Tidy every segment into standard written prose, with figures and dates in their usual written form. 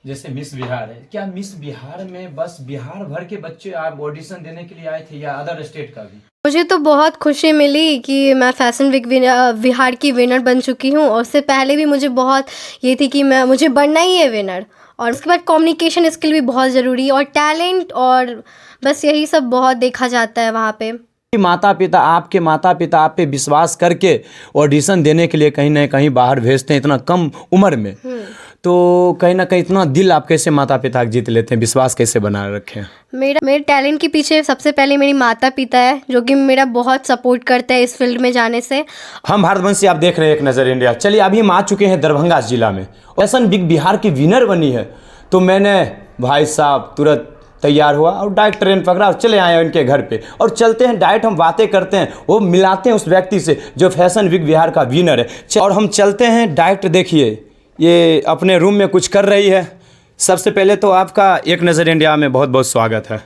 जैसे मिस बिहार है, क्या मिस बिहार में बस बिहार भर के बच्चे आप ऑडिशन देने के लिए आए थे या अदर स्टेट का भी? मुझे तो बहुत खुशी मिली कि मैं फैशन वीक बिहार की विनर बन चुकी हूँ। और उससे पहले भी मुझे बहुत ये थी कि मुझे बनना ही है विनर। और उसके बाद कम्युनिकेशन स्किल भी बहुत ज़रूरी है और टैलेंट, और बस यही सब बहुत देखा जाता है वहाँ पे। माता पिता आप पे विश्वास करके ऑडिशन देने के लिए कहीं ना कहीं बाहर भेजते हैं इतना कम उम्र में, तो कहीं ना कहीं इतना दिल आप कैसे माता पिता जीत लेते हैं, विश्वास कैसे बनाए रखे हैं? मेरे टैलेंट के पीछे सबसे पहले मेरी माता पिता है, जो कि मेरा बहुत सपोर्ट करते हैं इस फील्ड में जाने से। हम भारतवंशी, आप देख रहे हैं एक नज़र इंडिया। चलिए, अभी हम आ चुके हैं दरभंगा जिला में, फैशन बिग बिहार की विनर बनी है। तो मैंने भाई साहब तुरंत तैयार हुआ और डायरेक्ट ट्रेन पकड़ा और चले आए उनके घर पे, और चलते हैं डायरेक्ट, हम बातें करते हैं, वो मिलाते हैं उस व्यक्ति से जो फैशन वीक बिहार का विनर है। और हम चलते हैं डायरेक्ट। देखिए, ये अपने रूम में कुछ कर रही है। सबसे पहले तो आपका एक नज़र इंडिया में बहुत बहुत स्वागत है।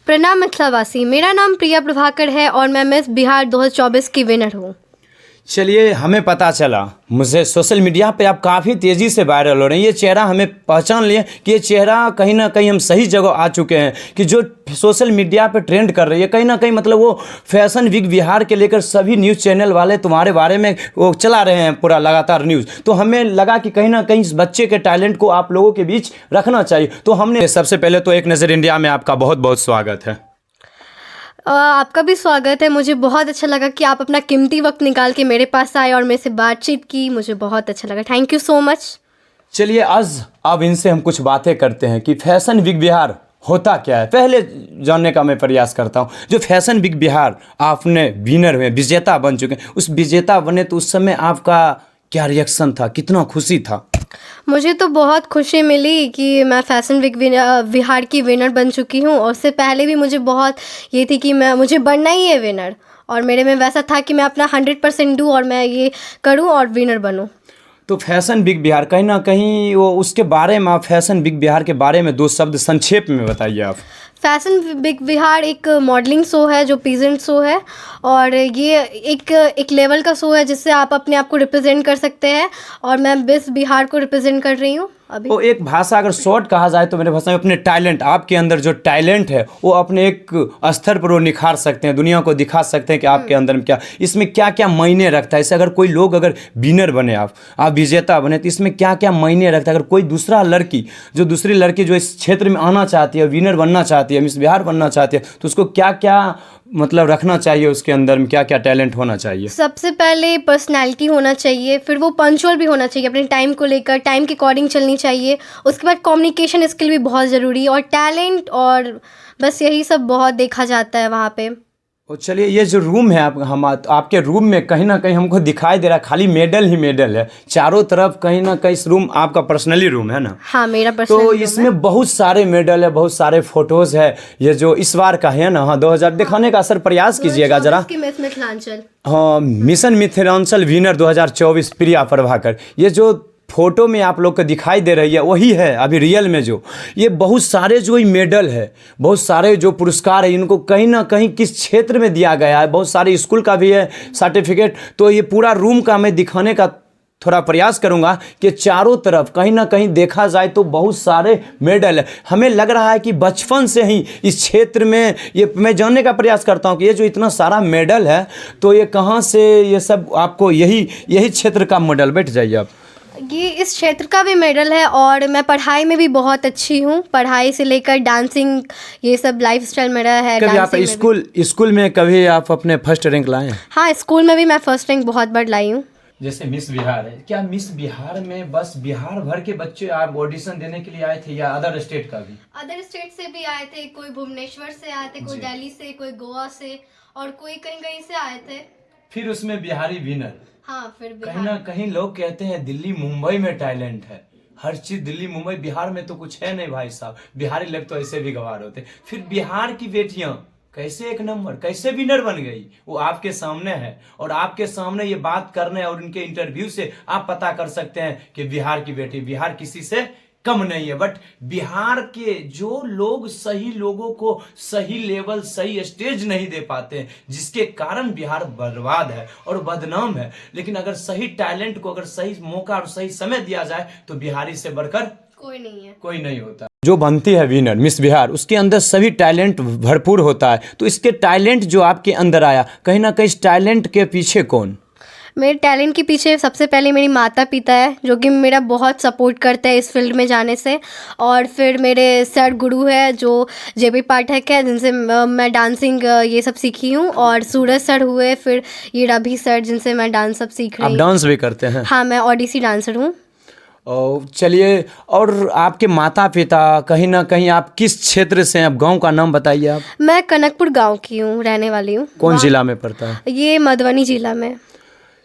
प्रणाम मिथिलावासी, मेरा नाम प्रिया प्रभाकर है और मैं मिस बिहार 2024 की विनर हूँ। चलिए, हमें पता चला, मुझे सोशल मीडिया पे आप काफ़ी तेज़ी से वायरल हो रहे हैं। ये चेहरा हमें पहचान लिए कि ये चेहरा कहीं ना कहीं हम सही जगह आ चुके हैं, कि जो सोशल मीडिया पे ट्रेंड कर रही है कहीं ना कहीं, मतलब वो फैशन वीक बिहार के लेकर सभी न्यूज़ चैनल वाले तुम्हारे बारे में वो चला रहे हैं पूरा लगातार न्यूज़। तो हमें लगा कि कहीं ना कहीं इस बच्चे के टैलेंट को आप लोगों के बीच रखना चाहिए। तो हमने सबसे पहले तो एक नज़र इंडिया में आपका बहुत बहुत स्वागत है। आपका भी स्वागत है। मुझे बहुत अच्छा लगा कि आप अपना कीमती वक्त निकाल के मेरे पास आए और मेरे से बातचीत की। मुझे बहुत अच्छा लगा। Thank you so much. चलिए, आज अब इनसे हम कुछ बातें करते हैं कि फैशन बिग बिहार होता क्या है। पहले जानने का मैं प्रयास करता हूँ, जो फैशन बिग बिहार आपने विनर हुए, विजेता बन चुके हैं, उस विजेता बने तो उस समय आपका क्या रिएक्शन था, कितना खुशी था? मुझे तो बहुत खुशी मिली कि मैं फैशन वीक बिहार की विनर बन चुकी हूँ। और उससे पहले भी मुझे बहुत ये थी कि मुझे बनना ही है विनर। और मेरे में वैसा था कि मैं अपना 100% दूँ और मैं ये करूँ और विनर बनूँ। तो फैशन बिग बिहार कहीं ना कहीं वो, उसके बारे में आप फैशन बिग बिहार के बारे में दो शब्द संक्षेप में बताइए आप। फैशन बिग बिहार एक मॉडलिंग शो है जो पीजेंट शो है, और ये एक लेवल का शो है जिससे आप अपने आप को रिप्रेजेंट कर सकते हैं। और मैं मिस बिहार को रिप्रेजेंट कर रही हूँ अभी। वो एक भाषा अगर शॉर्ट कहा जाए तो मेरे भाषा में अपने टैलेंट, आपके अंदर जो टैलेंट है वो अपने एक स्तर पर वो निखार सकते हैं, दुनिया को दिखा सकते हैं कि आपके अंदर में क्या, इसमें क्या क्या मायने रखता है। इससे अगर कोई लोग अगर विनर बने, आप विजेता बने, तो इसमें क्या क्या मायने रखता है। अगर कोई दूसरी लड़की जो इस क्षेत्र में आना चाहती है, विनर बनना चाहती है, मिस बिहार बनना चाहती है, तो उसको क्या क्या मतलब रखना चाहिए, उसके अंदर में क्या क्या टैलेंट होना चाहिए? सबसे पहले पर्सनालिटी होना चाहिए, फिर वो पंचुअल भी होना चाहिए, अपने टाइम को लेकर टाइम के अकॉर्डिंग चलनी चाहिए। उसके बाद कम्युनिकेशन स्किल भी बहुत ज़रूरी है और टैलेंट, और बस यही सब बहुत देखा जाता है वहाँ पे। और चलिए, ये जो रूम है आपके रूम में कहीं ना कहीं हमको दिखाई दे रहा है खाली मेडल ही मेडल है चारों तरफ। कहीं ना कहीं इस रूम आपका पर्सनली रूम है ना? हाँ, मेरा पर्सनल तो रूम है। इसमें बहुत सारे मेडल है, बहुत सारे फोटोज है। ये जो इस बार का है ना, हाँ 2000 दिखाने का सर प्रयास कीजिएगा जरा। मिस मिथिलांचल, हाँ, मिशन मिथिलांचल विनर 2024 प्रिया प्रभाकर। ये जो फोटो में आप लोग को दिखाई दे रही है वही है अभी रियल में जो ये बहुत सारे जो मेडल है, बहुत सारे जो पुरस्कार है, इनको कहीं ना कहीं किस क्षेत्र में दिया गया है। बहुत सारे स्कूल का भी है सर्टिफिकेट। तो ये पूरा रूम का मैं दिखाने का थोड़ा प्रयास करूंगा कि चारों तरफ कहीं ना कहीं देखा जाए तो बहुत सारे मेडल है। हमें लग रहा है कि बचपन से ही इस क्षेत्र में ये मैं जानने का प्रयास करता हूं कि ये जो इतना सारा मेडल है तो ये कहाँ से, ये सब आपको यही क्षेत्र का मेडल? बैठ जाइए आप। ये इस क्षेत्र का भी मेडल है और मैं पढ़ाई में भी बहुत अच्छी हूँ। पढ़ाई से लेकर डांसिंग, ये सब लाइफस्टाइल मेरा है। कभी आप स्कूल में कभी आप अपने फर्स्ट रैंक लाए हैं? हाँ, स्कूल में भी मैं फर्स्ट रैंक बहुत बार लाई हूँ। जैसे मिस बिहार है, क्या मिस बिहार में बस बिहार भर के बच्चे आप ऑडिशन देने के लिए आए थे या अदर स्टेट का भी? अदर स्टेट से भी आए थे, कोई भुवनेश्वर से आए थे, कोई दिल्ली से, कोई गोवा से, और कोई कहीं कहीं से आए थे। फिर उसमें बिहारी विनर। हाँ, फिर कहीं ना कहीं लोग कहते हैं दिल्ली मुंबई में टैलेंट है, हर चीज दिल्ली मुंबई, बिहार में तो कुछ है नहीं भाई साहब। बिहारी लोग तो ऐसे भी गवार होते। फिर बिहार की बेटियां कैसे एक नंबर, कैसे विनर बन गई, वो आपके सामने है। और आपके सामने ये बात करने और उनके इंटरव्यू से आप पता कर सकते हैं कि बिहार की बेटी, बिहार किसी से कम नहीं है। बट बिहार के जो लोग सही लोगों को सही लेवल, सही स्टेज नहीं दे पाते हैं, जिसके कारण बिहार बर्बाद है और बदनाम है। लेकिन अगर सही टैलेंट को अगर सही मौका और सही समय दिया जाए तो बिहारी से बढ़कर कोई नहीं है। कोई नहीं होता। जो बनती है विनर मिस बिहार, उसके अंदर सभी टैलेंट भरपूर होता है। तो इसके टैलेंट जो आपके अंदर आया, कहीं ना कहीं इस टैलेंट के पीछे कौन? मेरे टैलेंट के पीछे सबसे पहले मेरी माता पिता है, जो कि मेरा बहुत सपोर्ट करते हैं इस फील्ड में जाने से। और फिर मेरे सर गुरु है जो जेपी पाठक है, जिनसे मैं डांसिंग ये सब सीखी हूँ। और सूरज सर हुए, फिर ये रवि सर, जिनसे मैं डांस सब सीख आप रही हूँ। डांस भी करते हैं? हाँ, मैं ओडिसी डांसर हूँ। और चलिए, और आपके माता पिता कहीं ना कहीं, आप किस क्षेत्र से हैं? आप गांव का नाम बताइए आप। मैं कनकपुर गांव की हूँ, रहने वाली हूँ। कौन जिला में पड़ता है? ये मधुबनी जिला में।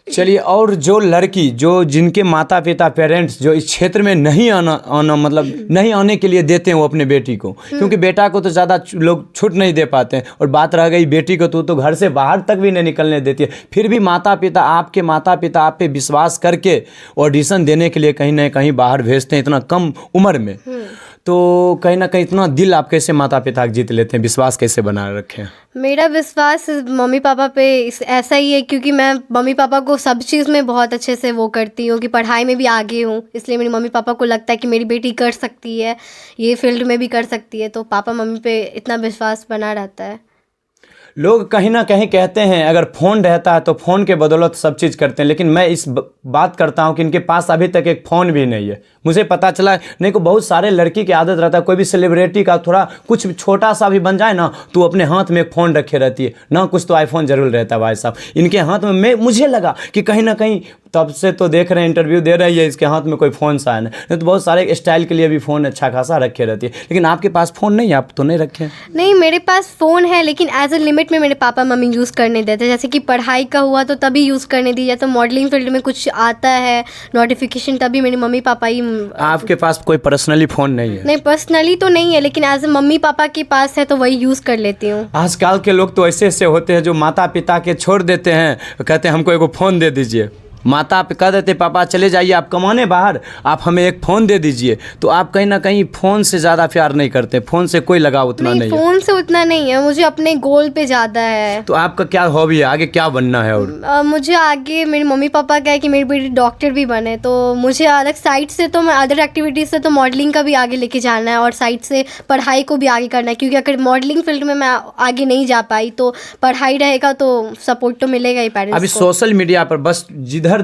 चलिए, और जो लड़की, जो जिनके माता पिता पेरेंट्स जो इस क्षेत्र में नहीं आना मतलब नहीं आने के लिए देते हैं वो अपने बेटी को, क्योंकि बेटा को तो ज़्यादा लोग छूट नहीं दे पाते हैं, और बात रह गई बेटी को तो घर से बाहर तक भी नहीं निकलने देती है। फिर भी आपके माता पिता आप पे विश्वास करके ऑडिशन देने के लिए कहीं ना कहीं बाहर भेजते हैं इतना कम उम्र में। तो कहीं ना कहीं इतना दिल आप कैसे माता पिता जीत लेते हैं, विश्वास कैसे बनाए रखें? मेरा विश्वास मम्मी पापा पे ऐसा ही है, क्योंकि मैं मम्मी पापा को सब चीज़ में बहुत अच्छे से वो करती हूँ, कि पढ़ाई में भी आगे हूँ, इसलिए मेरी मम्मी पापा को लगता है कि मेरी बेटी कर सकती है, ये फील्ड में भी कर सकती है। तो पापा मम्मी पे इतना विश्वास बना रहता है। लोग कहीं ना कहीं कहते हैं अगर फ़ोन रहता है तो फ़ोन के बदौलत सब चीज़ करते हैं, लेकिन मैं इस बात करता हूं कि इनके पास अभी तक एक फ़ोन भी नहीं है। मुझे पता चला, नहीं को बहुत सारे लड़की की आदत रहता है, कोई भी सेलिब्रिटी का थोड़ा कुछ छोटा सा भी बन जाए ना, तो अपने हाथ में एक फ़ोन रखे रहती है ना, कुछ तो आईफोन जरूर रहता है भाई साहब इनके हाथ में। मुझे लगा कि कहीं ना कहीं, तब से तो देख रहे हैं इंटरव्यू दे रही है, इसके हाथ में कोई फ़ोन सा है नहीं तो बहुत सारे स्टाइल के लिए भी फ़ोन अच्छा खासा रखे रहती है, लेकिन आपके पास फ़ोन नहीं है, आप तो नहीं रखे? नहीं, मेरे पास फ़ोन है, लेकिन एज अ लिमिट में मेरे पापा मम्मी यूज़ करने देते हैं। जैसे कि पढ़ाई का हुआ तो तभी यूज़ करने दी जाए, तो मॉडलिंग फील्ड में कुछ आता है नोटिफिकेशन, तभी मेरी मम्मी पापा ही। आपके पास कोई पर्सनली फ़ोन नहीं है? नहीं, पर्सनली तो नहीं है, लेकिन एज अ मम्मी पापा के पास है तो वही यूज़ कर लेती हूँ। आजकल के लोग तो ऐसे होते हैं जो माता पिता के छोड़ देते हैं, कहते हैं हमको एगो फ़ोन दे दीजिए। माता कह देते पापा चले जाइए आप कमाने बाहर, आप हमें एक फ़ोन दे दीजिए। तो आप कहीं ना कहीं फ़ोन से ज़्यादा प्यार नहीं करते, फ़ोन से कोई लगाव उतना नहीं है? फ़ोन से उतना नहीं है, मुझे अपने गोल पे ज़्यादा है। तो आपका क्या हॉबी है, आगे क्या बनना है? और मुझे आगे, मेरे मम्मी पापा क्या है कि मेरी बेटी डॉक्टर भी बने, तो मुझे अलग साइड से, तो मैं अदर एक्टिविटीज़ से तो मॉडलिंग का भी आगे लेके जाना है, और साइड से पढ़ाई को भी आगे करना है, क्योंकि अगर मॉडलिंग फील्ड में मैं आगे नहीं जा पाई तो पढ़ाई रहेगा तो सपोर्ट तो मिलेगा ही पेरेंट्स को। अभी सोशल मीडिया पर बस जिधर